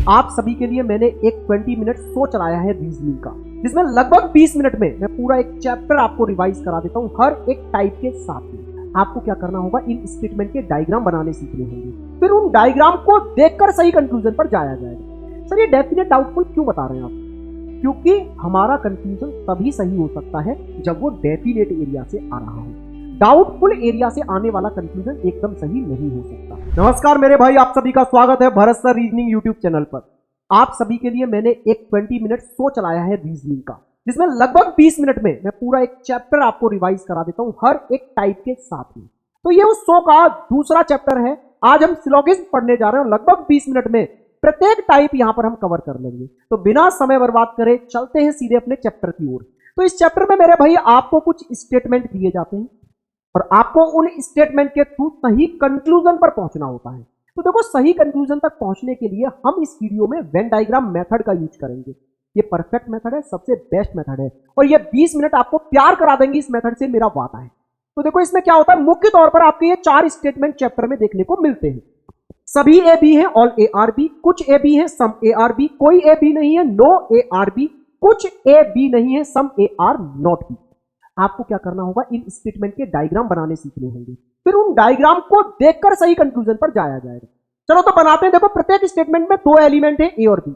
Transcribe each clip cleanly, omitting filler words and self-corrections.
आप सभी के लिए मैंने एक 20 मिनट शो चलाया है रीजनिंग का, जिसमें लगभग 20 मिनट में मैं पूरा एक चैप्टर आपको रिवाइज करा देता हूं हर एक टाइप के साथ में। आपको क्या करना होगा, इन स्टेटमेंट के डायग्राम बनाने सीखने होंगे, फिर उन डायग्राम को देखकर सही कंक्लूजन पर जाया जाएगा। सर ये डेफिनेट डाउटफुल क्यों बता रहे हैं आप? क्योंकि हमारा कंक्लूजन तभी सही हो सकता है जब वो डेफिनेट एरिया से आ रहा हो। डाउटफुल एरिया से आने वाला कंक्लूजन एकदम सही नहीं हो सकता। नमस्कार मेरे भाई, आप सभी का स्वागत है Bharat sir reasoning YouTube channel पर। आप सभी के लिए मैंने एक 20 मिनट शो चलाया है रीजनिंग का, जिसमें लगभग 20 मिनट में मैं पूरा एक चैप्टर आपको रिवाइज करा देता हूं हर एक टाइप के साथ में। तो ये उस शो का दूसरा चैप्टर है। आज हम सिलोगिज्म पढ़ने जा रहे हैं। लगभग 20 मिनट में प्रत्येक टाइप यहां पर हम कवर कर लेंगे। तो बिना समय बर्बाद करे चलते हैं सीधे अपने चैप्टर की ओर। तो इस चैप्टर में मेरे भाई आपको कुछ स्टेटमेंट दिए जाते हैं और आपको उन स्टेटमेंट के थ्रू सही कंक्लूजन पर पहुंचना होता है। तो देखो, सही कंक्लूजन तक पहुंचने के लिए हम इस वीडियो में वेन डायग्राम मेथड का यूज करेंगे। ये परफेक्ट मेथड है, सबसे बेस्ट मेथड है और ये 20 मिनट आपको प्यार करा देंगे इस मेथड से, मेरा वादा है। तो देखो, इसमें क्या होता है, मुख्य तौर पर आपके ये 4 स्टेटमेंट चैप्टर में देखने को मिलते हैं। सभी ए बी है, ऑल ए आर बी, कुछ ए बी है, सम ए आर बी, कोई ए बी नहीं है, नो ए आर बी, कुछ ए बी नहीं है, सम ए आर नॉट बी। आपको क्या करना होगा, इन स्टेटमेंट के डायग्राम बनाने सीखने होंगे, फिर उन डायग्राम को देखकर सही कंक्लूजन पर जाया जाएगा। चलो तो बनाते हैं। देखो, प्रत्येक स्टेटमेंट में 2 एलिमेंट है, ए और बी।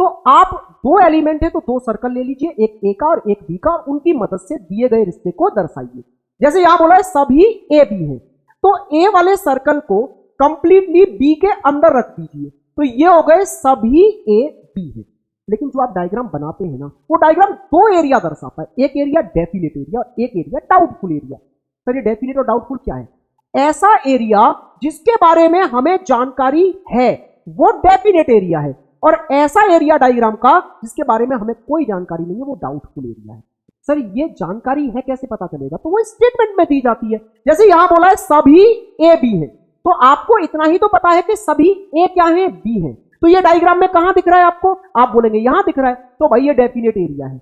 तो आप 2 एलिमेंट है तो 2 सर्कल ले लीजिए, एक ए का और एक बी का, और उनकी मदद से दिए गए रिश्ते को दर्शाइए। जैसे यहां बोला है सभी ए बी है, तो ए वाले सर्कल को कंप्लीटली बी के अंदर रख दीजिए। तो ये हो गए सभी ए बी है। लेकिन जो आप डायग्राम बनाते हैं ना, वो डायग्राम 2 एरिया दर्शाता है, एक एरिया डेफिनेट एरिया और एक एरिया डाउटफुल एरिया। सर ये डेफिनेट और डाउटफुल क्या है? ऐसा एरिया जिसके बारे में हमें जानकारी है वो डेफिनेट एरिया है, और ऐसा एरिया डायग्राम का जिसके बारे में हमें कोई जानकारी नहीं है वो डाउटफुल एरिया है। सर ये जानकारी है कैसे पता चलेगा? तो वो स्टेटमेंट में दी जाती है। जैसे यहां बोला है सभी ए बी है, तो आपको इतना ही तो पता है कि सभी ए क्या है, बी है। तो ये डायग्राम में कहां दिख रहा है आपको? आप बोलेंगे यहां दिख रहा है, तो भाई ये डेफिनेट एरिया है।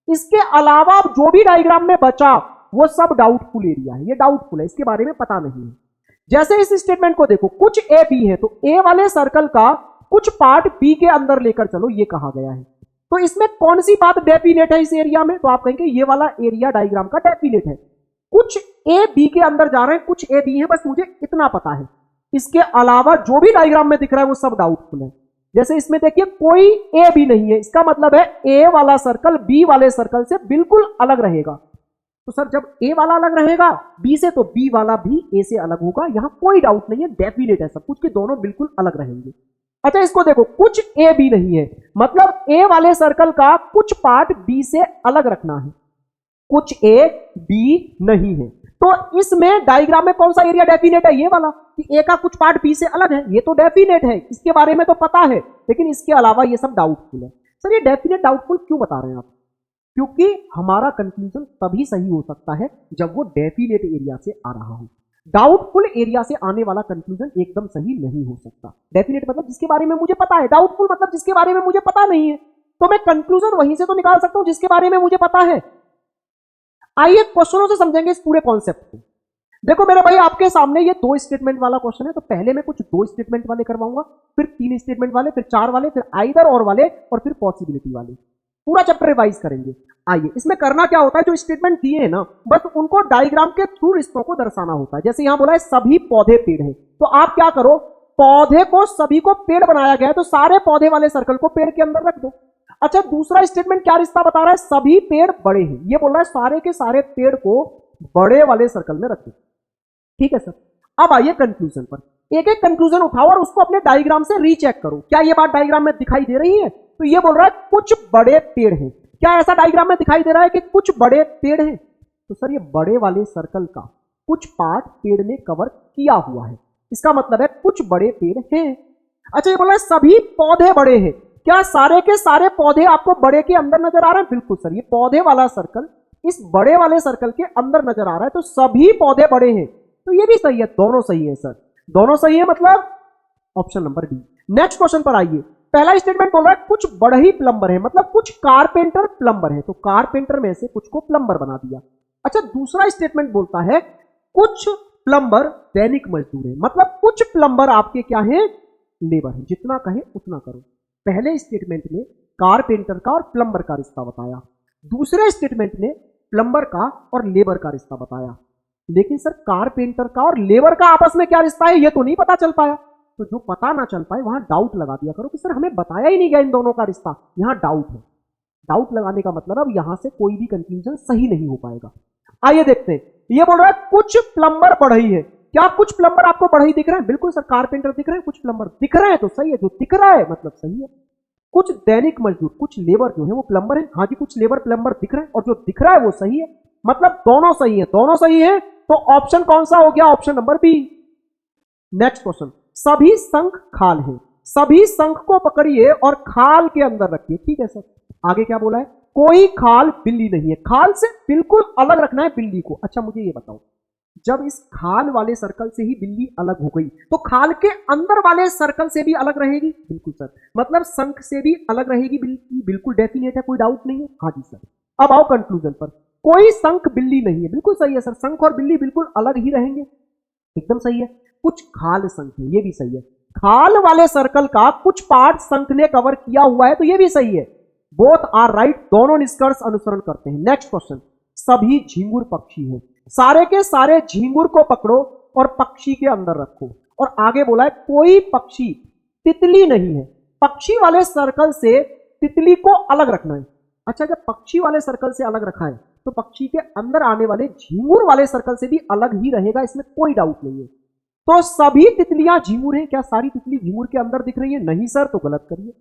इसके अलावा जो भी डायग्राम में बचा वो सब डाउटफुल एरिया है। ये डाउटफुल है, इसके बारे में पता नहीं है। जैसे इस स्टेटमेंट को देखो, कुछ ए बी है, तो ए वाले सर्कल का कुछ पार्ट बी के अंदर लेकर चलो, ये कहा गया है। तो इसमें कौन सी बात डेफिनेट है इस एरिया में? तो आप कहेंगे ये वाला एरिया डायग्राम का डेफिनेट है। कुछ ए बी के अंदर जा रहे हैं, कुछ ए बी है, बस मुझे इतना पता है। इसके अलावा जो भी डायग्राम में दिख रहा है वो सब डाउटफुल है। जैसे इसमें देखिए कोई ए बी नहीं है, इसका मतलब है ए वाला सर्कल बी वाले सर्कल से बिल्कुल अलग रहेगा। तो सर जब ए वाला अलग रहेगा बी से, तो बी वाला भी ए से अलग होगा। यहां कोई डाउट नहीं है, डेफिनेट है सब कुछ कि दोनों बिल्कुल अलग रहेंगे। अच्छा, इसको देखो, कुछ ए बी नहीं है, मतलब ए वाले सर्कल का कुछ पार्ट बी से अलग रखना है। कुछ ए बी नहीं है, तो इसमें डायग्राम में कौन सा एरिया डेफिनेट है? ये वाला, कि ए का कुछ पार्ट बी से अलग है, ये तो डेफिनेट है, इसके बारे में तो पता है। लेकिन इसके अलावा ये सब डाउटफुल है। सर ये डेफिनेट डाउटफुल क्यों बता रहे हैं आप? क्योंकि हमारा कंक्लूजन तभी सही हो सकता है जब वो डेफिनेट एरिया से आ रहा हो। डाउटफुल एरिया से आने वाला कंक्लूजन एकदम सही नहीं हो सकता। डेफिनेट मतलब जिसके बारे में मुझे पता है, डाउटफुल मतलब जिसके बारे में मुझे पता नहीं है। तो मैं कंक्लूजन वहीं से तो निकाल सकता हूं जिसके बारे में मुझे पता है। आइए क्वेश्चनों से समझेंगे इस पूरे कॉन्सेप्ट को। देखो मेरे भाई, आपके सामने ये 2 स्टेटमेंट वाला क्वेश्चन है, तो पहले मैं कुछ 2 स्टेटमेंट वाले करवाऊंगा, फिर 3 स्टेटमेंट वाले, फिर 4 वाले, फिर आइदर और वाले, और फिर पॉसिबिलिटी वाले। पूरा चैप्टर रिवाइज करेंगे। आइए, इसमें करना क्या होता है, जो स्टेटमेंट दिए हैं ना, बस उनको डायग्राम के थ्रू रिश्तों को दर्शाना होता है। जैसे यहां बोला है सभी पौधे पेड़ हैं, तो आप क्या करो, पौधे को सभी को पेड़ बनाया गया है, तो सारे पौधे वाले सर्कल को पेड़ के अंदर रख दो। अच्छा, दूसरा स्टेटमेंट क्या रिश्ता बता रहा है? सभी पेड़ बड़े हैं, ये बोल रहा है सारे के सारे पेड़ को बड़े वाले सर्कल में रखो। ठीक है सर। अब आइए कंक्लूजन पर। एक एक कंक्लूजन उठाओ और उसको अपने डायग्राम से रीचेक करो, क्या ये बात डायग्राम में दिखाई दे रही है? तो ये बोल रहा है कुछ बड़े पेड़ हैं। क्या ऐसा डायग्राम में दिखाई दे रहा है कि कुछ बड़े पेड़ हैं? तो सर ये बड़े वाले सर्कल का कुछ पार्ट पेड़ ने कवर किया हुआ है, इसका मतलब है कुछ बड़े पेड़ हैं। अच्छा, ये बोल रहा है सभी पौधे बड़े हैं। क्या सारे के सारे पौधे आपको बड़े के अंदर नजर आ रहे हैं? बिल्कुल सर, ये पौधे वाला सर्कल इस बड़े वाले सर्कल के अंदर नजर आ रहा है, तो सभी पौधे बड़े हैं। तो ये भी सही है, दोनों सही है सर, दोनों सही है, मतलब option number B. Next question पर आइए। पहला स्टेटमेंट बोल रहा है कुछ बढ़ई प्लम्बर है, मतलब कुछ कारपेंटर प्लम्बर है, तो कारपेंटर में से कुछ को प्लम्बर बना दिया। अच्छा, दूसरा स्टेटमेंट बोलता है कुछ प्लम्बर दैनिक मजदूर है, मतलब कुछ प्लम्बर आपके क्या है, लेबर है, जितना कहे उतना करो। पहले स्टेटमेंट में कारपेंटर का और प्लम्बर का रिश्ता बताया, दूसरे स्टेटमेंट में प्लम्बर का और लेबर का रिश्ता बताया। लेकिन सर कारपेंटर का और लेबर का आपस में क्या रिश्ता है ये तो नहीं पता चल पाया। तो जो पता ना चल पाए वहां डाउट लगा दिया करो कि सर हमें बताया ही नहीं गया इन दोनों का रिश्ता, यहां डाउट है। डाउट लगाने का मतलब अब यहां से कोई भी कंक्लूजन सही नहीं हो पाएगा। आइए देखते हैं, ये बोल रहा है कुछ प्लम्बर बढ़ई है। क्या कुछ प्लम्बर आपको बढ़ई दिख रहे हैं? बिल्कुल सर, कारपेंटर दिख रहे हैं, कुछ प्लम्बर दिख रहे हैं तो सही है, जो दिख रहा है मतलब सही है। कुछ दैनिक मजदूर, कुछ लेबर जो है वो प्लम्बर है, हाँ जी कुछ लेबर प्लम्बर दिख रहे हैं और जो दिख रहा है वो सही है, मतलब दोनों सही है। दोनों सही है तो ऑप्शन कौन सा हो गया? Option number B. Next question, सभी शंख खाल है, सभी शंख को पकड़िए और खाल के अंदर रखिए। ठीक है सर, आगे क्या बोला है? कोई खाल बिल्ली नहीं है, खाल से बिल्कुल अलग रखना है बिल्ली को। अच्छा मुझे ये बताओ, जब इस खाल वाले सर्कल से ही बिल्ली अलग हो गई तो खाल के अंदर वाले सर्कल से भी अलग रहेगी? बिल्कुल सर, मतलब शंख से भी अलग रहेगी बिल्ली, बिल्कुल डेफिनेट है, कोई डाउट नहीं है। हाँ जी सर, अब आओ कंक्लूजन पर। कोई शंख बिल्ली नहीं है, बिल्कुल सही है सर, शंख और बिल्ली बिल्कुल अलग ही रहेंगे, एकदम सही है। कुछ खाल शंख है, ये भी सही है। खाल वाले सर्कल का कुछ पार्ट शंख ने कवर किया हुआ है तो ये भी सही है। बोथ आर राइट, दोनों निष्कर्ष अनुसरण करते हैं। नेक्स्ट क्वेश्चन, सभी झिंगुर पक्षी हैं, सारे के सारे झिंगुर को पकड़ो और पक्षी के अंदर रखो। और आगे बोला है कोई पक्षी तितली नहीं है, पक्षी वाले सर्कल से तितली को अलग रखना है। अच्छा, जब पक्षी वाले सर्कल से अलग रखा है तो पक्षी के अंदर आने वाले झिंगुर वाले सर्कल से भी अलग ही रहेगा, इसमें कोई डाउट नहीं है। तो सभी तितलियां झिंगुर हैं, क्या सारी तितली झिंगुर के अंदर दिख रही है? नहीं सर, तो गलत करिए।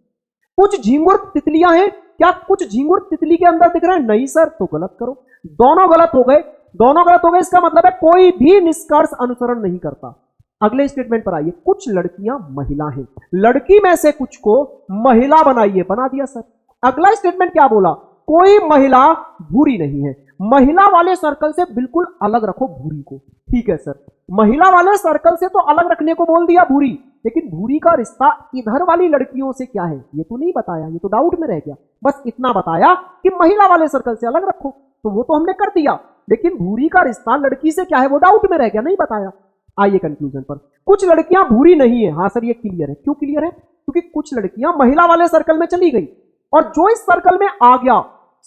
कुछ झिंगुर तितलियां हैं, क्या कुछ झिंगुर तितली के अंदर दिख रहे हैं? नहीं सर, तो गलत करो। दोनों गलत हो गए, दोनों गलत हो गए, इसका मतलब है कोई भी निष्कर्ष अनुसरण नहीं करता। अगले स्टेटमेंट पर आइए, कुछ लड़कियां महिला हैं, लड़की में से कुछ को महिला बनाइए, बना दिया सर। अगला स्टेटमेंट क्या बोला? कोई महिला भूरी नहीं है, महिला वाले सर्कल से बिल्कुल अलग रखो भूरी को। ठीक है सर, महिला वाले सर्कल से तो अलग रखने को बोल दिया भूरी, लेकिन भूरी का रिश्ता इधर वाली लड़कियों से क्या है ये तो नहीं बताया, ये तो डाउट में रह गया। बस इतना बताया कि महिला वाले सर्कल से अलग रखो, तो वो तो हमने कर दिया, लेकिन भूरी का रिश्ता लड़की से क्या है वो डाउट में रह गया, नहीं बताया। आइए कंक्लूजन पर, कुछ लड़कियां भूरी नहीं है। हाँ सर, ये क्लियर है। क्यों क्लियर है? क्योंकि कुछ लड़कियां महिला वाले सर्कल में चली गई और जो इस सर्कल में आ गया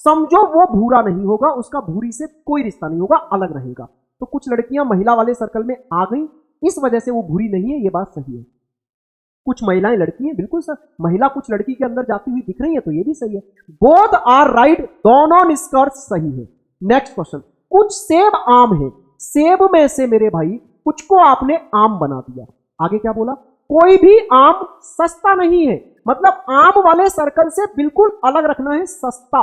समझो वो भूरा नहीं होगा, उसका भूरी से कोई रिश्ता नहीं होगा, अलग रहेगा। तो कुछ लड़कियां महिला वाले सर्कल में आ गई, इस वजह से वो भूरी नहीं है, ये बात सही है। कुछ महिलाएं लड़की हैं, बिल्कुल सर, महिला कुछ लड़की के अंदर जाती हुई दिख रही है, तो ये भी सही है। बोथ आर राइट, दोनों निष्कर्ष सही है। नेक्स्ट क्वेश्चन, कुछ सेब आम है, सेब में से मेरे भाई कुछ को आपने आम बना दिया। आगे क्या बोला? कोई भी आम सस्ता नहीं है, मतलब आम वाले सर्कल से बिल्कुल अलग रखना है, सस्ता।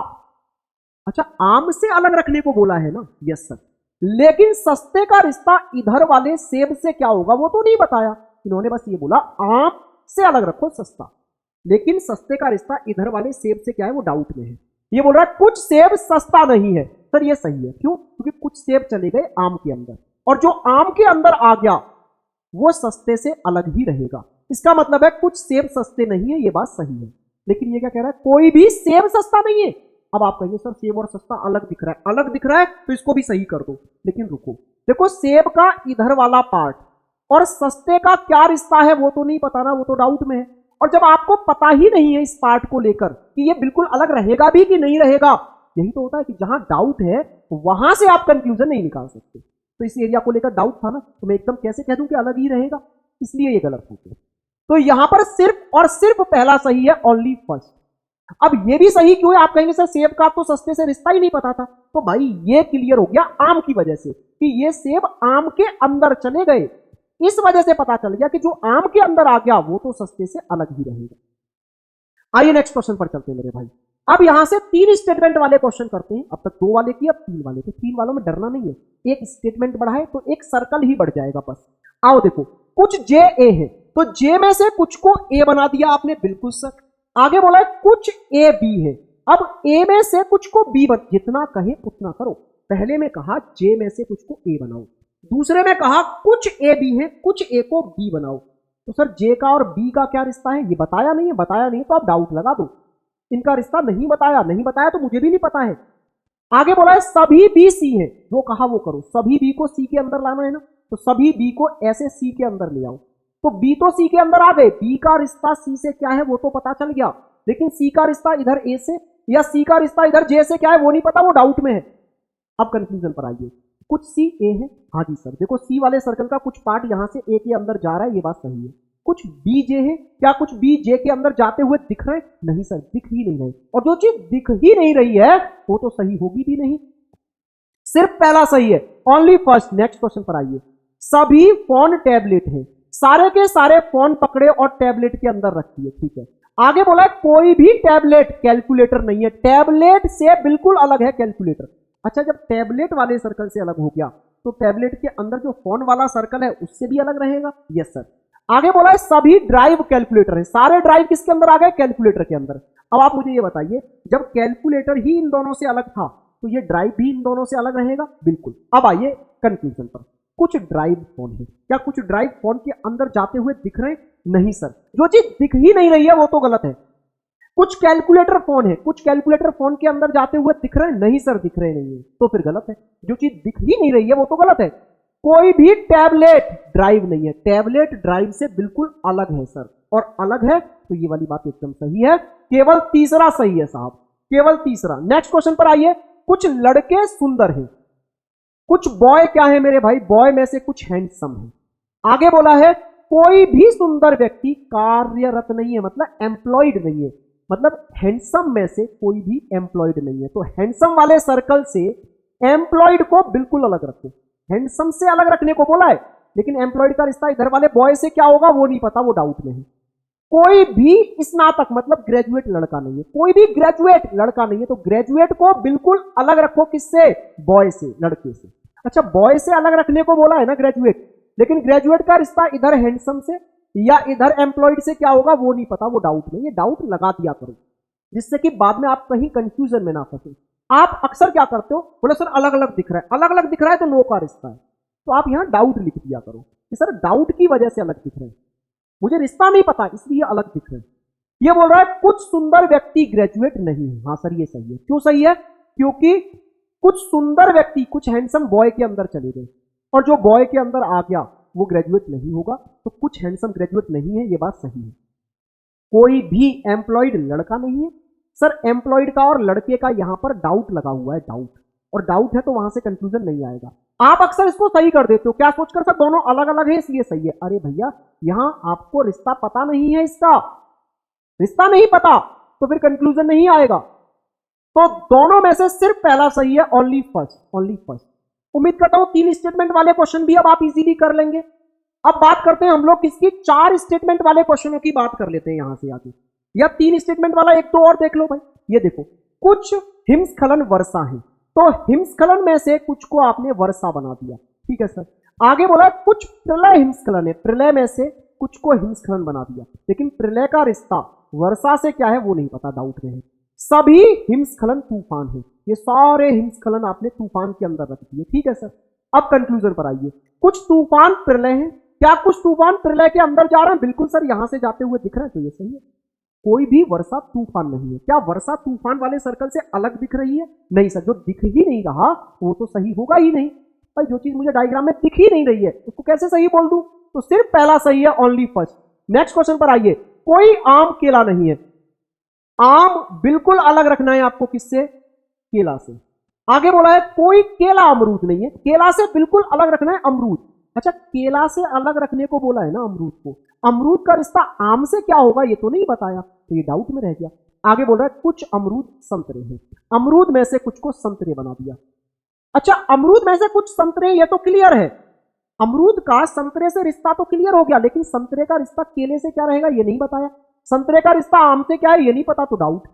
अच्छा, आम से अलग रखने को बोला है ना? यस सर, लेकिन सस्ते का रिश्ता इधर वाले सेब से क्या होगा वो तो नहीं बताया, इन्होंने बस ये बोला आम से अलग रखो सस्ता, लेकिन सस्ते का रिश्ता इधर वाले सेब से क्या है वो डाउट में है। ये बोल रहा है कुछ सेब सस्ता नहीं है, सर ये सही है। क्यों? क्योंकि कुछ सेब चले गए आम के अंदर और जो आम के अंदर आ गया वो सस्ते से अलग ही रहेगा, इसका मतलब है कुछ सेब सस्ते नहीं है, ये बात सही है। लेकिन ये क्या कह रहा है? कोई भी सेब सस्ता नहीं है। अब आप कहेंगे सर सेब और सस्ता अलग दिख रहा है, अलग दिख रहा है तो इसको भी सही कर दो, लेकिन रुको, देखो सेब का इधर वाला पार्ट और सस्ते का क्या रिश्ता है वो तो नहीं पता ना, वो तो डाउट में है। और जब आपको पता ही नहीं है इस पार्ट को लेकर कि ये बिल्कुल अलग रहेगा भी कि नहीं रहेगा, यही तो होता है कि जहां डाउट है वहां से आप कंक्लूजन नहीं निकाल सकते। तो इस एरिया को लेकर डाउट था ना, तो मैं एकदम कैसे कह दूं कि अलग ही रहेगा, इसलिए ये गलत हो गया। तो यहां पर सिर्फ और सिर्फ पहला सही है, ओनली फर्स्ट। अब ये भी सही क्यों है? आप कहेंगे सर सेब का तो सस्ते से रिश्ता ही नहीं पता था, तो भाई ये क्लियर हो गया आम की वजह से कि ये सेब आम के अंदर चले गए, इस वजह से पता चल गया कि जो आम के अंदर आ गया वो तो सस्ते से अलग ही रहेगा। आइए नेक्स्ट क्वेश्चन पर चलते हैं मेरे भाई। अब यहां से 3 स्टेटमेंट वाले क्वेश्चन करते हैं, अब तक 2 वाले किए, अब 3 वाले। तो 3 वालों में डरना नहीं है, एक स्टेटमेंट बढ़ा है तो एक सर्कल ही बढ़ जाएगा बस। आओ देखो, कुछ जे ए है तो जे में से कुछ को ए बना दिया आपने, बिल्कुल सर। आगे बोला है कुछ ए बी है, अब ए में से कुछ को बी जितना कहे उतना करो। पहले में कहा जे में से कुछ को ए बनाओ, दूसरे में कहा कुछ ए बी है कुछ ए को बी बनाओ। तो सर जे का और बी का क्या रिश्ता है ये बताया नहीं है, बताया नहीं तो आप डाउट लगा दो, इनका रिश्ता नहीं बताया, नहीं बताया तो मुझे भी नहीं पता है। आगे बोला है सभी बी सी है, जो कहा वो करो, सभी बी को सी के अंदर लाना है ना, तो सभी बी को ऐसे सी के अंदर ले आओ। तो बी तो सी के अंदर आ गए, बी का रिश्ता सी से क्या है वो तो पता चल गया, लेकिन सी का रिश्ता इधर ए से या सी का रिश्ता इधर जे से क्या है वो नहीं पता, वो डाउट में है। अब कंक्लूजन पर आइए, कुछ सी ए है, हाँ जी सर, देखो सी वाले सर्कल का कुछ पार्ट यहां से ए के अंदर जा रहा है, ये बात सही है। कुछ बी जे है, क्या कुछ बी जे के अंदर जाते हुए दिख रहे हैं? नहीं सर, दिख ही नहीं रहे, और जो चीज दिख ही नहीं रही है वो तो सही होगी भी नहीं, सिर्फ पहला सही है, ओनली फर्स्ट। नेक्स्ट क्वेश्चन पर आइए, सभी फोन टैबलेट है, सारे के सारे फोन पकड़े और टैबलेट के अंदर रखिए, ठीक है। आगे बोला है कोई भी टैबलेट कैलकुलेटर नहीं है, टैबलेट से बिल्कुल अलग है कैलकुलेटर। अच्छा, जब टैबलेट वाले सर्कल से अलग हो गया तो टैबलेट के अंदर जो फोन वाला सर्कल है उससे भी अलग रहेगा, यस सर। आगे बोला है सभी ड्राइव कैलकुलेटर है, सारे ड्राइव किसके अंदर आ गए? कैलकुलेटर के अंदर। अब आप मुझे ये बताइए, जब कैलकुलेटर ही इन दोनों से अलग था तो ये ड्राइव भी इन दोनों से अलग रहेगा? बिल्कुल। अब आइए कंक्लूजन पर, कुछ ड्राइव फोन है, क्या कुछ ड्राइव फोन के अंदर जाते हुए दिख रहे हैं? नहीं सर, जो चीज दिख ही नहीं रही है वो तो गलत है। कुछ कैलकुलेटर फोन है, कुछ कैलकुलेटर फोन के अंदर जाते हुए दिख रहे हैं? नहीं सर, दिख रहे नहीं है, तो फिर गलत है, जो चीज दिख ही नहीं रही है वो तो गलत है। कोई भी टैबलेट ड्राइव नहीं है, टैबलेट ड्राइव से बिल्कुल अलग है सर, और अलग है तो ये वाली बात एकदम सही है, केवल तीसरा सही है साहब, केवल तीसरा। नेक्स्ट क्वेश्चन पर आइए, कुछ लड़के सुंदर हैं, कुछ बॉय क्या है मेरे भाई? बॉय में से कुछ हैंडसम है। आगे बोला है कोई भी सुंदर व्यक्ति कार्यरत नहीं है, मतलब एम्प्लॉयड नहीं है, मतलब हैंडसम में से कोई भी एम्प्लॉयड नहीं है। तो हैंडसम वाले सर्कल से एम्प्लॉयड को बिल्कुल अलग रखो, हैंडसम से अलग रखने को बोला है, लेकिन एम्प्लॉयड का रिश्ता इधर वाले बॉय से क्या होगा वो नहीं पता, वो डाउट में है। कोई भी स्नातक मतलब ग्रेजुएट लड़का नहीं है, कोई भी ग्रेजुएट लड़का नहीं है, तो ग्रेजुएट को बिल्कुल अलग रखो, किससे? बॉय से, लड़के से। अच्छा, बॉय से अलग रखने को बोला है ना ग्रेजुएट, लेकिन ग्रेजुएट का रिश्ता इधर हैंडसम से या इधर एम्प्लॉयड से क्या होगा वो नहीं पता, वो डाउट में, ये डाउट लगा दिया करो जिससे कि बाद में आप कहीं कंफ्यूजन में ना फंसे। आप अक्सर क्या करते हो, बोले सर अलग अलग दिख रहा है, अलग अलग दिख रहा है तो नो का रिश्ता है, तो आप यहां डाउट लिख दिया करो कि सर डाउट की वजह से अलग दिख रहे हैं, मुझे रिश्ता नहीं पता इसलिए अलग दिख रहे हैं। ये बोल रहा है कुछ सुंदर व्यक्ति ग्रेजुएट नहीं है, हाँ सर ये सही है। क्यों सही है? क्योंकि कुछ सुंदर व्यक्ति कुछ हैंडसम बॉय के अंदर चले गए, और जो बॉय के अंदर आ गया वो ग्रेजुएट नहीं होगा, तो कुछ हैंडसम ग्रेजुएट नहीं है, ये बात सही है। कोई भी एम्प्लॉयड लड़का नहीं है, सर एम्प्लॉयड का और लड़के का यहां पर डाउट लगा हुआ है, डाउट, और डाउट है तो वहां से कंफ्यूजन नहीं आएगा। आप अक्सर इसको सही कर देते हो, क्या सोचकर सर दोनों अलग अलग है इसलिए सही है। अरे भैया, यहां आपको रिश्ता पता नहीं है, इसका रिश्ता नहीं पता तो फिर कंक्लूजन नहीं आएगा। तो दोनों में से सिर्फ पहला सही है, ओनली फर्स्ट, ओनली फर्स्ट। उम्मीद करता हूं 3 स्टेटमेंट वाले क्वेश्चन भी अब आप इजीली कर लेंगे। अब बात करते हैं हम लोग किसकी, 4 स्टेटमेंट वाले क्वेश्चनों की बात कर लेते हैं यहां से आगे, या 3 स्टेटमेंट वाला एक तो और देख लो भाई। ये देखो, कुछ हिमस्खलन वर्षा है, तो हिमस्खलन में से कुछ को आपने वर्षा बना दिया, ठीक है सर। आगे बोला कुछ प्रलय हिमस्खलन है, प्रलय में से कुछ को हिमस्खलन बना दिया, लेकिन प्रलय का रिश्ता वर्षा से क्या है वो नहीं पता, डाउट में है। सभी हिमस्खलन तूफान है, ये सारे हिमस्खलन आपने तूफान के अंदर रख दिए, ठीक है सर। अब कंक्लूजन पर आइए, कुछ तूफान प्रलय है, क्या कुछ तूफान प्रलय के अंदर जा रहे हैं? बिल्कुल सर, यहां से जाते हुए दिख रहे हैं, तो ये सही है। कोई भी वर्षा तूफान नहीं है, क्या वर्षा तूफान वाले सर्कल से अलग दिख रही है? नहीं सर, जो दिख ही नहीं रहा वो तो सही होगा ही नहीं भाई, जो चीज मुझे डायग्राम में दिख ही नहीं रही है उसको कैसे सही बोल दूं? तो सिर्फ पहला सही है, ओनली फर्स्ट। नेक्स्ट क्वेश्चन पर आइए, कोई आम केला नहीं है, आम बिल्कुल अलग रखना है आपको, किससे? केला से। आगे बोला है कोई केला अमरूद नहीं है, केला से बिल्कुल अलग रखना है अमरूद। अच्छा, केला से अलग रखने को बोला है ना अमरूद को, अमरूद का रिश्ता आम से क्या होगा ये तो नहीं बताया, तो ये डाउट में रह गया। आगे बोल रहा है कुछ अमरूद संतरे हैं, अमरूद में से कुछ को संतरे बना दिया। अच्छा, अमरूद में से कुछ संतरे, ये तो क्लियर है, अमरूद का संतरे से रिश्ता तो क्लियर हो गया, लेकिन संतरे का रिश्ता केले से क्या रहेगा ये नहीं बताया, संतरे का रिश्ता आम से क्या है ये नहीं पता, तो डाउट।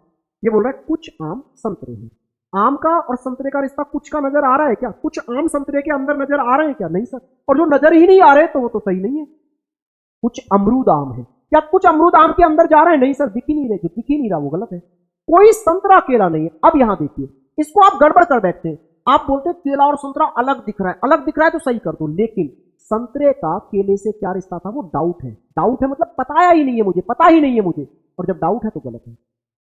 ये बोल रहा है कुछ आम संतरे हैं, आम का और संतरे का रिश्ता कुछ का नजर आ रहा है क्या? कुछ आम संतरे के अंदर नजर आ रहे हैं क्या? नहीं सर, और जो नजर ही नहीं आ रहे तो वो तो सही नहीं है। कुछ अमरूद आम है, क्या कुछ अमरूद आम के अंदर जा रहे हैं? नहीं सर, दिख ही नहीं रहे, जो दिख ही नहीं रहा वो गलत है। कोई संतरा केला नहीं है। अब यहां देखिए, इसको आप गड़बड़ कर बैठते हैं, आप बोलते हैं केला और संतरा अलग दिख रहा है, अलग दिख रहा है तो सही कर दो, लेकिन संतरे का केले से क्या रिश्ता था वो डाउट है, डाउट है मतलब बताया ही नहीं है मुझे, पता ही नहीं है मुझे, और जब डाउट है तो गलत है।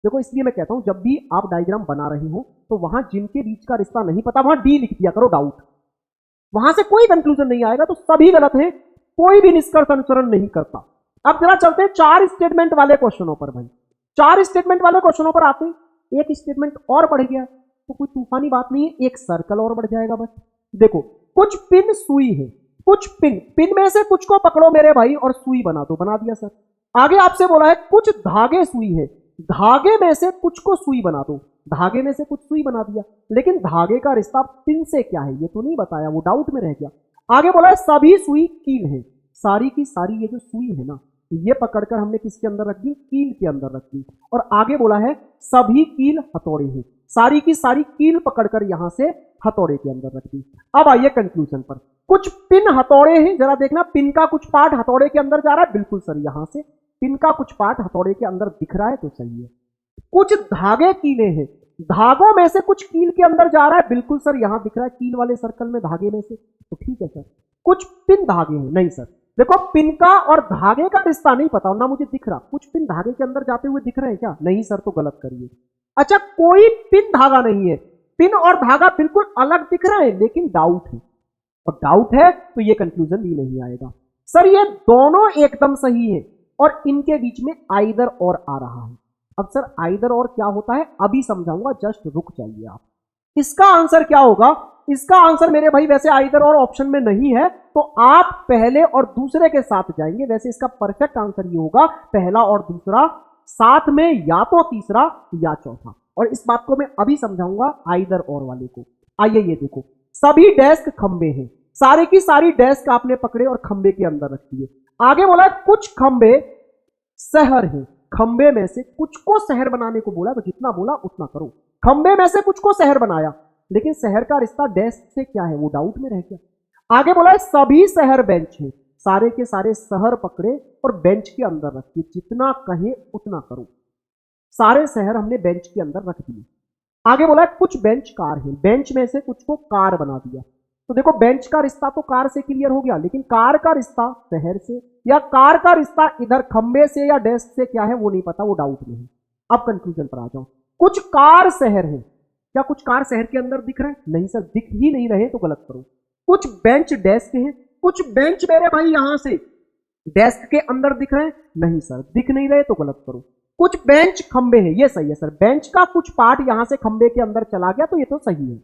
देखो, इसलिए मैं कहता हूं जब भी आप डायग्राम बना रहे हो तो वहां जिनके बीच का रिश्ता नहीं पता वहां डी लिख दिया करो, डाउट, वहां से कोई कंक्लूजन नहीं आएगा, तो सभी गलत है। कोई भी निष्कर्ष अनुसरण नहीं करता। अब जरा चलते हैं 4 स्टेटमेंट वाले क्वेश्चनों पर भाई। 4 स्टेटमेंट वाले क्वेश्चनों पर आते हैं। एक स्टेटमेंट और बढ़ गया तो कोई तूफानी बात नहीं है, एक सर्कल और बढ़ जाएगा बस। देखो, कुछ पिन सुई है, कुछ पिन में से कुछ को पकड़ो मेरे भाई और सुई बना दो, बना दिया सर। आगे आपसे बोला है कुछ धागे सुई है, धागे में से कुछ को सुई बना दो, धागे में से कुछ सुई बना दिया, लेकिन धागे का रिश्ता पिन से क्या है ये तो नहीं बताया, वो डाउट में रह गया। आगे बोला है सभी सुई कील है, सारी की सारी ये जो सुई है ना ये पकड़कर हमने किसके अंदर रख दी, कील के अंदर रख दी। और आगे बोला है सभी कील हथौड़े हैं, सारी की सारी कील पकड़कर यहां से हथौड़े के अंदर रख दी। अब आइए कंक्लूजन पर। कुछ पिन हथौड़े हैं, जरा देखना पिन का कुछ पार्ट हथौड़े के अंदर जा रहा है, बिल्कुल सर यहां से पिन का कुछ पार्ट हथौड़े के अंदर दिख रहा है तो सही है। कुछ धागे कीले हैं, धागों में से कुछ कील के अंदर जा रहा है, बिल्कुल सर यहां दिख रहा है कील वाले सर्कल में धागे में से, तो ठीक है सर। कुछ पिन धागे हैं, नहीं सर देखो पिन का और धागे का रिश्ता नहीं पता ना मुझे दिख रहा, कुछ पिन धागे के अंदर जाते हुए दिख रहे हैं क्या, नहीं सर तो गलत करिए। अच्छा कोई पिन धागा नहीं है, पिन और धागा बिल्कुल अलग दिख रहे हैं लेकिन डाउट है, और डाउट है तो ये कंक्लूजन भी नहीं आएगा। सर ये दोनों एकदम सही है और इनके बीच में आइदर और आ रहा है। अब सर आइदर और क्या होता है अभी समझाऊंगा, जस्ट रुक जाइए आप। इसका आंसर क्या होगा, इसका आंसर मेरे भाई वैसे आइदर और ऑप्शन में नहीं है तो आप पहले और दूसरे के साथ जाएंगे, वैसे इसका परफेक्ट आंसर ये होगा पहला और दूसरा साथ में, या तो तीसरा या चौथा। और इस बात को मैं अभी समझाऊंगा आइदर और वाले को। आइए ये देखो, सभी डेस्क खंबे हैं, सारे की सारी डेस्क आपने पकड़े और खंबे के अंदर रख दिए। आगे बोला कुछ खंबे शहर हैं, खंबे में से कुछ को शहर बनाने को बोला तो जितना बोला उतना करो। खंबे में से कुछ को शहर बनाया, लेकिन शहर का रिश्ता डेस्क से क्या है वो डाउट में रह गया। आगे बोला है सभी शहर बेंच हैं, सारे के सारे शहर पकड़े और बेंच के अंदर रखिए, जितना कहे उतना करो। सारे शहर हमने बेंच के अंदर रख दिए। आगे बोला है कुछ बेंच कार हैं, बेंच में से कुछ को कार बना दिया। तो देखो बेंच का रिश्ता तो कार से क्लियर हो गया, लेकिन कार का रिश्ता शहर से या कार का रिश्ता इधर खंबे से या डेस्क से क्या है वो नहीं पता, वो डाउट में है। अब कंक्लूजन पर आ जाओ। कुछ कार शहर है, क्या कुछ कार शहर के अंदर दिख रहे हैं, नहीं सर दिख ही नहीं रहे तो गलत करो। कुछ बेंच डेस्क हैं, कुछ बेंच मेरे भाई यहां से डेस्क के अंदर दिख रहे हैं, नहीं सर दिख नहीं रहे तो गलत करो। कुछ बेंच खंबे हैं, ये सही है सर, बेंच का कुछ पार्ट यहां से खंबे के अंदर चला गया तो ये तो सही है।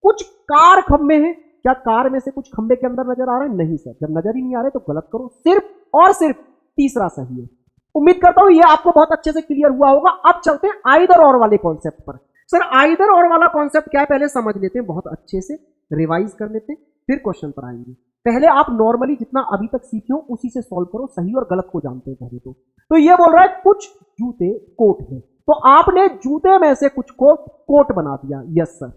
कुछ कार खंबे हैं, क्या कार में से कुछ खंबे के अंदर नजर आ रहे हैं, नहीं सर जब नजर ही नहीं आ रहे तो गलत करो। सिर्फ और सिर्फ तीसरा सही है। उम्मीद करता हूं ये आपको बहुत अच्छे से क्लियर हुआ होगा। अब चलते हैं आइदर और वाले कॉन्सेप्ट पर। सर आइदर और वाला कॉन्सेप्ट क्या है पहले समझ लेते हैं, बहुत अच्छे से रिवाइज कर लेते हैं, फिर क्वेश्चन पर आएंगे। पहले आप नॉर्मली जितना अभी तक सीखे हो उसी से सॉल्व करो, सही और गलत को जानते हैं पहले तो ये बोल रहा है कुछ जूते कोट हैं, तो आपने जूते में से कुछ को कोट बना दिया, यस सर।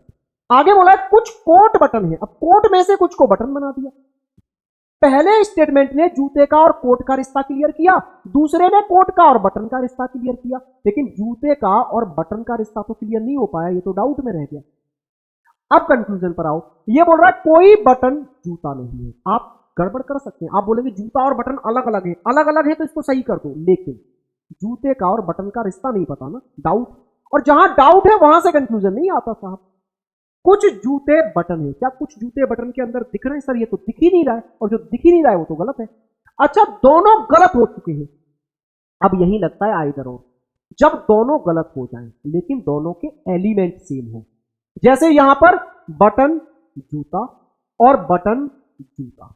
आगे बोला है कुछ कोट बटन है, अब कोट में से कुछ को बटन बना दिया। पहले स्टेटमेंट ने जूते का और कोट का रिश्ता क्लियर किया, दूसरे ने कोट का और बटन का रिश्ता क्लियर किया, लेकिन जूते का और बटन का रिश्ता तो क्लियर नहीं हो पाया, ये तो डाउट में रह गया। अब कंक्लूजन पर आओ। ये बोल रहा है कोई बटन जूता नहीं है, आप गड़बड़ कर सकते हैं, आप बोलेंगे जूता और बटन अलग अलग है, अलग अलग है तो इसको सही कर दो, लेकिन जूते का और बटन का रिश्ता नहीं पता ना, डाउट। और जहां डाउट है वहां से कंक्लूजन नहीं आता साहब। कुछ जूते बटन है, क्या कुछ जूते बटन के अंदर दिख रहे हैं सर, ये तो दिख ही नहीं रहा है, और जो दिख ही नहीं रहा है वो तो गलत है। अच्छा दोनों गलत हो चुके हैं, अब यही लगता है आइदर और। जब दोनों गलत हो जाएं लेकिन दोनों के एलिमेंट सेम हो, जैसे यहां पर बटन जूता और बटन जूता,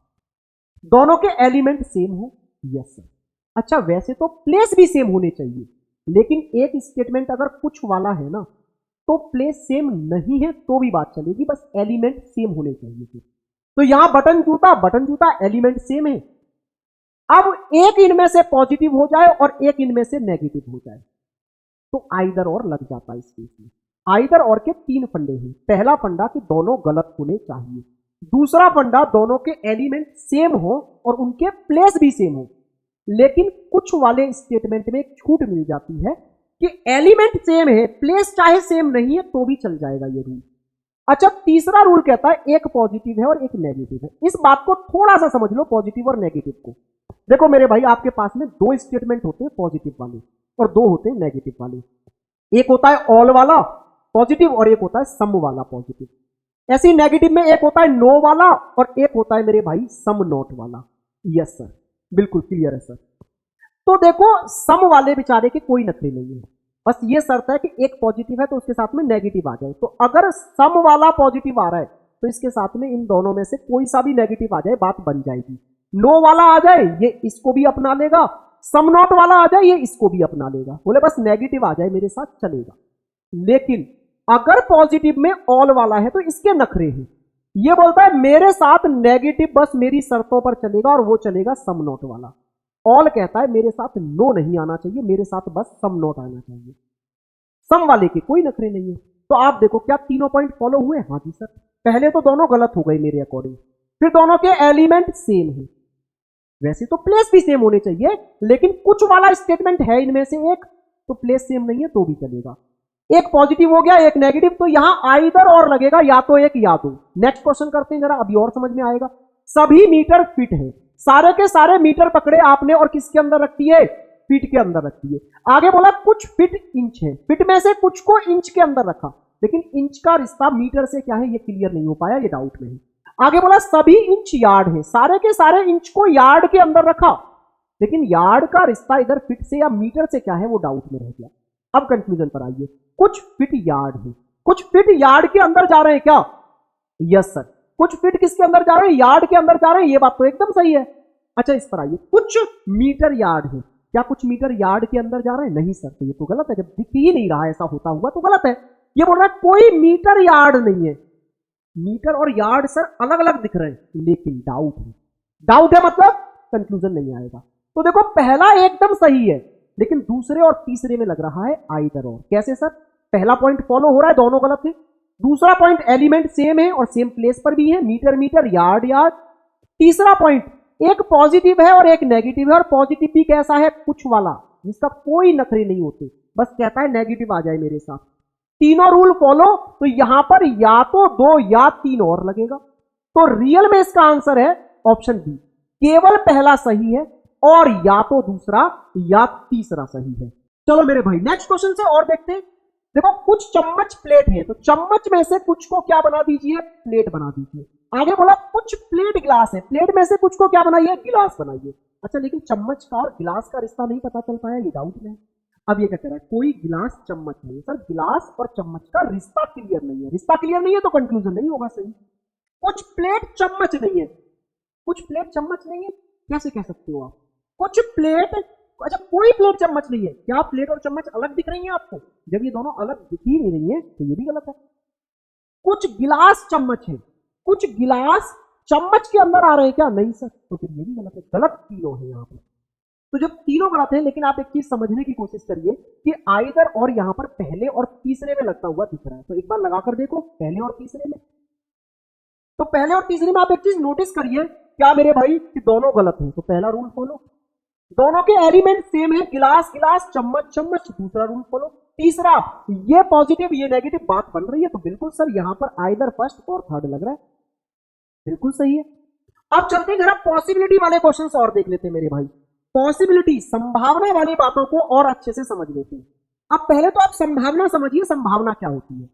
दोनों के एलिमेंट सेम हो, यस सर। अच्छा वैसे तो प्लेस भी सेम होने चाहिए, लेकिन एक स्टेटमेंट अगर कुछ वाला है ना तो प्लेस सेम नहीं है तो भी बात चलेगी, बस एलिमेंट सेम होने चाहिए। तो यहां बटन जूता एलिमेंट सेम है। अब एक इनमें से पॉजिटिव हो जाए और एक इनमें से नेगेटिव हो जाए तो आइदर और लग जाता है इस केस में। आइदर और के 3 फंडे हैं। पहला फंडा कि दोनों गलत होने चाहिए, दूसरा फंडा दोनों के एलिमेंट सेम हो और उनके प्लेस भी सेम हो, लेकिन कुछ वाले स्टेटमेंट में एक छूट मिल जाती है कि एलिमेंट सेम है, प्लेस चाहे सेम नहीं है तो भी चल जाएगा ये रूल। अच्छा तीसरा रूल कहता है एक पॉजिटिव है और एक नेगेटिव है। इस बात को थोड़ा सा समझ लो, पॉजिटिव और नेगेटिव को। देखो मेरे भाई आपके पास में 2 स्टेटमेंट होते हैं पॉजिटिव वाले और 2 होते हैं नेगेटिव वाले। एक होता है ऑल वाला पॉजिटिव और एक होता है सम वाला पॉजिटिव। ऐसे ही नेगेटिव में एक होता है नो वाला और एक होता है मेरे भाई सम नॉट वाला। यस सर, बिल्कुल क्लियर है सर। तो देखो सम वाले बेचारे के कोई नखरे नहीं है, बस ये शर्त है कि एक पॉजिटिव है तो उसके साथ में नेगेटिव आ जाए। तो अगर सम वाला पॉजिटिव आ रहा है तो इसके साथ में इन दोनों में से कोई सा भी नेगेटिव आ जाए, बात बन जाएगी। नो वाला आ जाए ये इसको भी अपना लेगा, सम नॉट वाला आ जाए ये इसको भी अपना लेगा, बोले बस नेगेटिव आ जाए मेरे साथ चलेगा। लेकिन अगर पॉजिटिव में ऑल वाला है तो इसके नखरे हैं, ये बोलता है मेरे साथ नेगेटिव बस मेरी शर्तों पर चलेगा और वो चलेगा सम नॉट वाला। ऑल कहता है मेरे साथ नो नहीं आना चाहिए, मेरे साथ बस सम नॉट आना चाहिए। सम वाले के कोई नखरे नहीं है। तो आप देखो क्या तीनों पॉइंट फॉलो हुए? हाँ जी सर। पहले तो दोनों गलत हो गए मेरे अकॉर्डिंग, फिर दोनों के एलिमेंट सेम है। वैसे तो प्लेस भी सेम होने चाहिए, लेकिन कुछ वाला स्टेटमेंट है इनमें से एक, तो प्लेस सेम नहीं है तो भी चलेगा। एक पॉजिटिव हो गया एक नेगेटिव, तो यहां आइदर और लगेगा, या तो एक या दो। नेक्स्ट क्वेश्चन करते हैं जरा, अभी और समझ में आएगा। सभी मीटर फिट है, सारे के सारे मीटर पकड़े आपने और किसके अंदर रख दिए? फीट के अंदर रख दिए। आगे बोला कुछ फिट इंच है, फिट में से कुछ को इंच के अंदर रखा, लेकिन इंच का रिश्ता मीटर से क्या है ये क्लियर नहीं हो पाया, ये डाउट में है। आगे बोला सभी इंच यार्ड है, सारे के सारे इंच को यार्ड के अंदर रखा, लेकिन यार्ड का रिश्ता इधर फिट से या मीटर से क्या है वो डाउट में रह गया। अब कंक्लूजन पर आइए। कुछ फिट यार्ड है, कुछ फिट यार्ड के अंदर जा रहे हैं क्या? Yes sir. कुछ फिट किसके अंदर जा रहे हैं? यार्ड के अंदर जा रहे हैं, ये बात तो एकदम सही है। अच्छा इस पर आइए, कुछ मीटर यार्ड है, क्या कुछ मीटर यार्ड के अंदर जा रहे हैं? नहीं सर, तो ये तो गलत है, जब दिख ही नहीं रहा ऐसा होता हुआ तो गलत है। ये बोल रहा है कोई मीटर यार्ड नहीं है। मीटर और यार्ड सर अलग अलग दिख रहे हैं, लेकिन डाउट है। डाउट है मतलब कंक्लूजन नहीं आएगा। तो देखो पहला एकदम सही है, लेकिन दूसरे और तीसरे में लग रहा है आइदर और। कैसे सर? पहला पॉइंट फॉलो हो रहा है, दोनों गलत है। दूसरा पॉइंट एलिमेंट सेम है और सेम प्लेस पर भी है, मीटर मीटर यार्ड यार्ड। तीसरा पॉइंट एक पॉजिटिव है और एक नेगेटिव है, और पॉजिटिव भी कैसा है? कुछ वाला, जिसका कोई नखरे नहीं होते, बस कहता है नेगेटिव आ जाए मेरे साथ। तीनों रूल फॉलो, तो यहां पर या तो दो या तीन और लगेगा। तो रियल में इसका आंसर है ऑप्शन बी, केवल पहला सही है और या तो दूसरा या तीसरा सही है। चलो मेरे भाई नेक्स्ट क्वेश्चन से और देखते हैं। देखो कुछ चम्मच प्लेट है, तो चम्मच में से कुछ को क्या बना दीजिए? प्लेट बना दीजिए। आगे बोला कुछ प्लेट गिलास है, प्लेट में से कुछ को क्या बनाइए? गिलास बनाइए। अच्छा लेकिन चम्मच का और गिलास का रिश्ता नहीं पता चल पाया, ये डाउट में। अब ये क्या कह रहा है? कोई गिलास चम्मच नहीं। सर गिलास और चम्मच का रिश्ता क्लियर नहीं है, रिश्ता क्लियर नहीं है तो कंक्लूजन नहीं होगा सही। कुछ प्लेट चम्मच नहीं है, कुछ प्लेट चम्मच नहीं है कैसे कह सकते हो आप? कुछ प्लेट, अच्छा कोई प्लेट चम्मच नहीं है, क्या प्लेट और चम्मच अलग दिख रही है आपको? जब ये दोनों अलग दिख ही नहीं रही है तो ये भी गलत है। कुछ गिलास चम्मच है, कुछ गिलास चम्मच के अंदर आ रहे हैं क्या? नहीं सर, तो फिर ये भी गलत है। गलत तीनों है यहाँ पर। तो जब तीनों गलत है, लेकिन आप एक चीज समझने की कोशिश करिए कि आइदर और यहां पर पहले और तीसरे में लगता हुआ दिख रहा है। तो एक बार लगाकर देखो पहले और तीसरे में। तो पहले और तीसरे में आप एक चीज नोटिस करिए क्या मेरे भाई कि दोनों गलत हैं। तो पहला रूल फॉलो, दोनों के एलिमेंट सेम है, गिलास गिलास चम्मच चम्मच। दूसरा रूल फॉलो। तीसरा ये पॉजिटिव ये नेगेटिव, बात बन रही है। तो बिल्कुल सर यहां पर आइदर फर्स्ट और थर्ड लग रहा है, बिल्कुल सही है। अब चलते हैं जरा पॉसिबिलिटी वाले क्वेश्चन और देख लेते हैं मेरे भाई। पॉसिबिलिटी संभावना वाली बातों को और अच्छे से समझ लेते हैं। अब पहले तो आप संभावना समझिए, संभावना क्या होती है?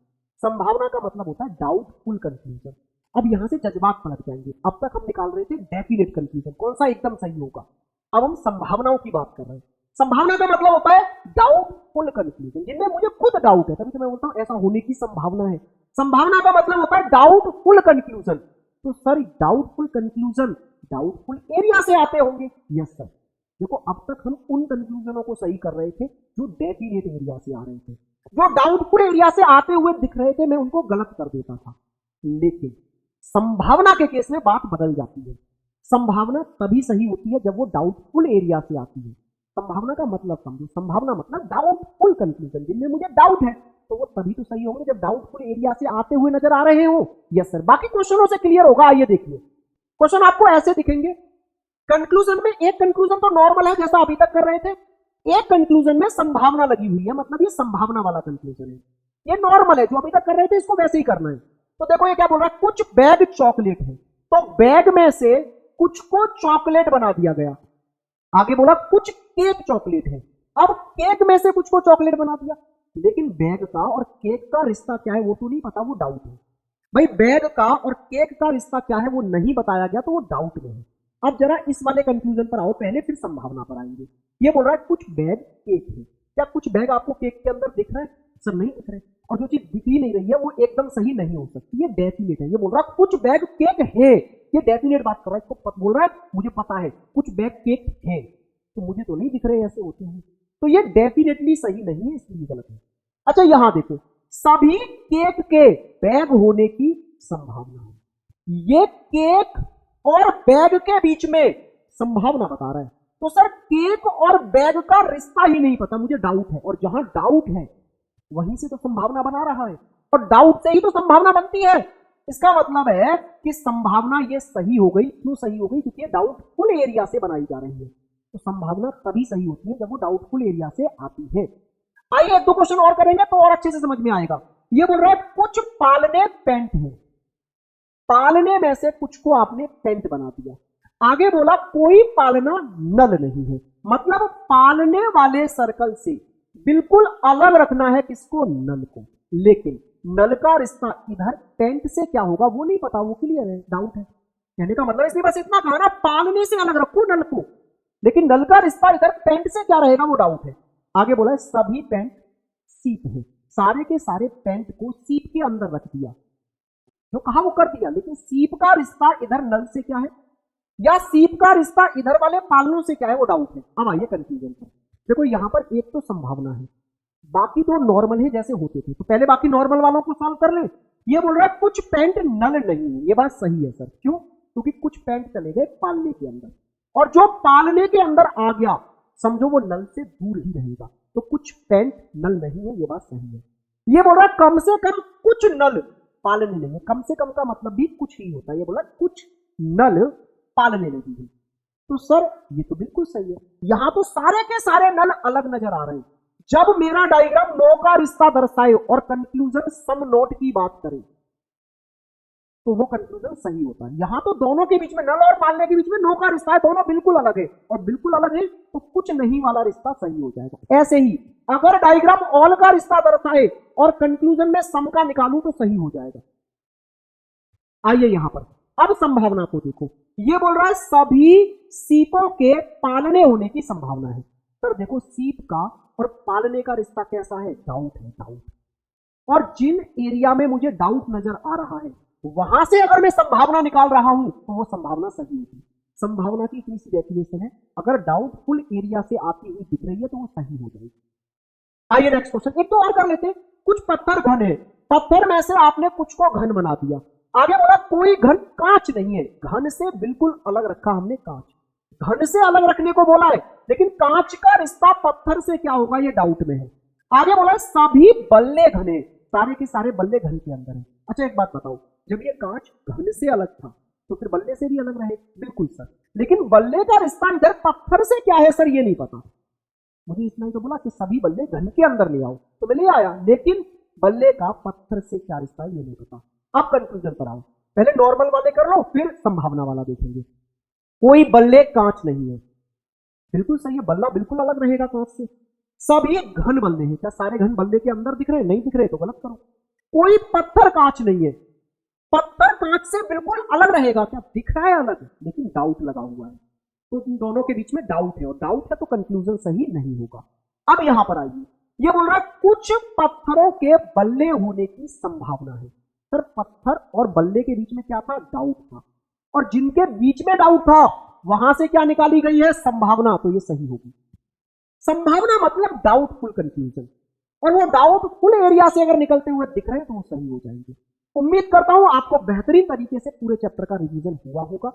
संभावना का मतलब होता है डाउटफुल कंक्लूजन। अब यहां से जज्बात पलट जाएंगे। अब तक हम निकाल रहे थे डेफिनेट कंक्लूजन, कौन सा एकदम सही होगा। अब हम संभावनाओं की बात कर रहे हैं। संभावना का मतलब होता है डाउटफुल कंक्लूजन, जिनमें मुझे खुद डाउट है, तभी तो मैं बोलता हूं ऐसा होने की संभावना है। संभावना का मतलब होता है डाउटफुल कंक्लूजन। तो sir doubtful conclusion doubtful area से आते होंगे। Yes sir. देखो अब तक हम उन कंक्लूजनों को सही कर रहे थे जो डेफिनेट एरिया से आ रहे थे, जो डाउटफुल एरिया से आते हुए दिख रहे थे मैं उनको गलत कर देता था। लेकिन संभावना के केस में बात बदल जाती है। संभावना तभी सही होती है जब वो डाउटफुल एरिया से आती है। संभावना का मतलब समझो, संभावना मतलब डाउटफुल कंक्लूजन, जिनमें मुझे डाउट है तो वो तभी तो सही होंगे जब डाउटफुल एरिया से आते हुए नजर आ रहे हो। Yes sir. बाकी क्वेश्चनों से क्लियर होगा। आइए देखिए, क्वेश्चन आपको ऐसे दिखेंगे। कंक्लूजन में एक कंक्लूजन तो नॉर्मल है जैसा अभी तक कर रहे थे, एक कंक्लूजन में संभावना लगी हुई है, मतलब ये संभावना वाला कंक्लूजन है। ये नॉर्मल है, जो अभी तक कर रहे थे इसको वैसे ही करना है। तो देखो ये क्या बोल रहा है, कुछ बैग चॉकलेट है, तो बैग में से कुछ को चॉकलेट बना दिया गया। आगे बोला कुछ केक चॉकलेट है, अब केक में से कुछ को चॉकलेट बना दिया, लेकिन बैग का और केक का रिश्ता क्या है वो तो नहीं पता, वो डाउट है। भाई बैग का और केक का रिश्ता क्या है वो नहीं बताया गया, तो वो डाउट में है। अब जरा इस वाले कंक्लूजन पर आओ पहले, फिर संभावना पर आएंगे। ये बोल रहा है कुछ बैग केक है। क्या कुछ बैग आपको केक के अंदर दिख रहा है? सर नहीं दिख रहे, और जो चीज दिख ही नहीं रही है वो एकदम सही नहीं हो सकती, ये डेफिनेट है। ये बोल रहा है कुछ बैग केक है, ये डेफिनेट बात कर रहा है, इसको बोल रहा है मुझे पता है कुछ बैग केक है, तो मुझे तो नहीं दिख रहे ऐसे होते हैं, तो ये डेफिनेटली सही नहीं है, इसलिए गलत है। अच्छा यहां देखो, सभी केक के बैग होने की संभावना है, ये केक और बैग के बीच में संभावना बता रहा है। तो सर केक और बैग का रिश्ता ही नहीं पता, मुझे डाउट है, और जहां डाउट है वहीं से तो संभावना बना रहा है, और डाउट से ही तो संभावना बनती है। इसका मतलब है कि संभावना ये सही हो गई। क्यों सही हो गई? क्योंकि ये डाउटफुल एरिया से बनाई जा रही है, तो संभावना तभी सही होती है जब वो डाउटफुल एरिया से आती है। आइए एक दो क्वेश्चन और करेंगे तो और अच्छे से समझ में आएगा। ये बोल रहा है कुछ पालने पेंट है, पालने में से कुछ को आपने पेंट बना दिया। आगे बोला कोई पालना नल नहीं है, मतलब पालने वाले सर्कल से बिल्कुल अलग रखना है किसको? नल को। लेकिन नल का रिश्ता इधर पेंट से क्या होगा वो नहीं पता, वो क्लियर है, डाउट है। कहने का मतलब इसलिए बस इतना कहा ना, पालने से अलग रखो नल को, लेकिन नल का रिश्ता इधर पेंट से क्या रहेगा वो डाउट है। आगे बोला है सभी पेंट सीप है, सारे के सारे पेंट को सीप के अंदर रख दिया, जो कहा वो कर दिया, लेकिन सीप का रिश्ता इधर नल से क्या है, या सीप का रिश्ता इधर वाले पालनों से क्या है वो डाउट है। अब आइए कंफ्यूजन पर। देखो यहां पर एक तो संभावना है, बाकी तो नॉर्मल है जैसे होते थे, तो पहले बाकी नॉर्मल वालों को सॉल्व कर ले। ये बोल रहा है कुछ पेंट नल नहीं है, ये बात सही है सर। क्यों? क्योंकि कुछ पेंट चले गए पालने के अंदर, और जो पालने के अंदर आ गया समझो वो नल से दूर ही रहेगा, तो कुछ पेंट नल नहीं है, ये बात सही है। ये बोल रहा है कम से कम कुछ नल पालने नहीं है, कम से कम का मतलब भी कुछ ही होता है। ये बोला कुछ नल पालने नहीं है, तो सर ये तो बिल्कुल सही है। यहां तो सारे के सारे नल अलग नजर आ रहे हैं। जब मेरा डायग्राम नो का रिश्ता दर्शाए और कंक्लूजन सम नोट की बात करे तो वो कंक्लूजन सही होता है। यहां तो दोनों के बीच में, नल और पालने के बीच में नो का रिश्ता है, दोनों बिल्कुल अलग है, और बिल्कुल अलग है तो कुछ नहीं वाला रिश्ता सही हो जाएगा। ऐसे ही अगर डायग्राम ऑल का रिश्ता दर्शाए और कंक्लूजन में सम का निकालूं तो सही हो जाएगा। आइए यहां पर अब संभावना को देखो। ये बोल रहा है सभी सीपों के पालने होने की संभावना है। सर देखो सीप का और पालने का रिश्ता कैसा है? डाउट है, डाउट। और जिन एरिया में मुझे डाउट नजर आ रहा है वहां से अगर मैं संभावना निकाल रहा हूं तो वो संभावना सही होगी। संभावना की इतनी सी डेफिनेशन है, अगर डाउटफुल एरिया से आती हुई दिख रही है तो वो सही हो जाएगी। आइए नेक्स्ट क्वेश्चन एक तो और कर लेते हैं। कुछ पत्थर घन है, पत्थर में से आपने कुछ को घन बना दिया। आगे बोला कोई घन कांच नहीं है, घन से बिल्कुल अलग रखा हमने कांच, घन से अलग रखने को बोला है, लेकिन कांच का रिश्ता पत्थर से क्या होगा ये डाउट में है। आगे बोला सभी बल्ले घने, सारे के सारे बल्ले घन के अंदर है। अच्छा एक बात बताओ, जब ये कांच घन से अलग था तो फिर बल्ले से भी अलग रहे? बिल्कुल सर, लेकिन बल्ले का रिश्ता इधर पत्थर से क्या है सर ये नहीं पता। मुझे इतना ही तो बोला कि सभी बल्ले घन के अंदर ले आओ, तो मैं ले आया, लेकिन बल्ले का पत्थर से क्या रिश्ता है ये नहीं पता। अब कंक्लूजन पर आओ, पहले नॉर्मल वाले कर लो फिर संभावना वाला देखेंगे। कोई बल्ले कांच नहीं है, बिल्कुल सही है, बल्ला बिल्कुल अलग रहेगा कांच से। सभी घन बल्ले हैं, क्या सारे घन बल्ले के अंदर दिख रहे हैं? नहीं दिख रहे तो गलत करो। कोई पत्थर कांच नहीं है, पत्थर कांच से बिल्कुल अलग रहेगा, क्या दिख रहा है अलग, लेकिन डाउट लगा हुआ है, तो इन दोनों के बीच में डाउट है, और डाउट है तो कंक्लूजन सही नहीं होगा। अब यहां पर आइए, ये बोल रहा है कुछ पत्थरों के बल्ले होने की संभावना है। सर पत्थर और बल्ले के बीच में क्या था? डाउट था, और जिनके बीच में डाउट था वहां से क्या निकाली गई है? संभावना, तो ये सही होगी। संभावना मतलब डाउटफुल कंक्लूजन, और वो डाउटफुल एरिया से अगर निकलते हुए दिख रहे हैं तो वो सही हो जाएंगे। उम्मीद करता हूं आपको बेहतरीन तरीके से पूरे चैप्टर का रिवीजन हुआ होगा।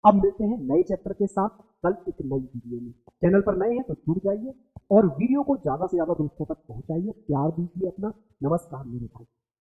अब मिलते हैं नए चैप्टर के साथ कल एक नई वीडियो में। चैनल पर नए हैं तो जुड़ जाइए और वीडियो को ज्यादा से ज्यादा दोस्तों तक पहुंचाइए, प्यार दीजिए अपना। नमस्कार मेरे भाई।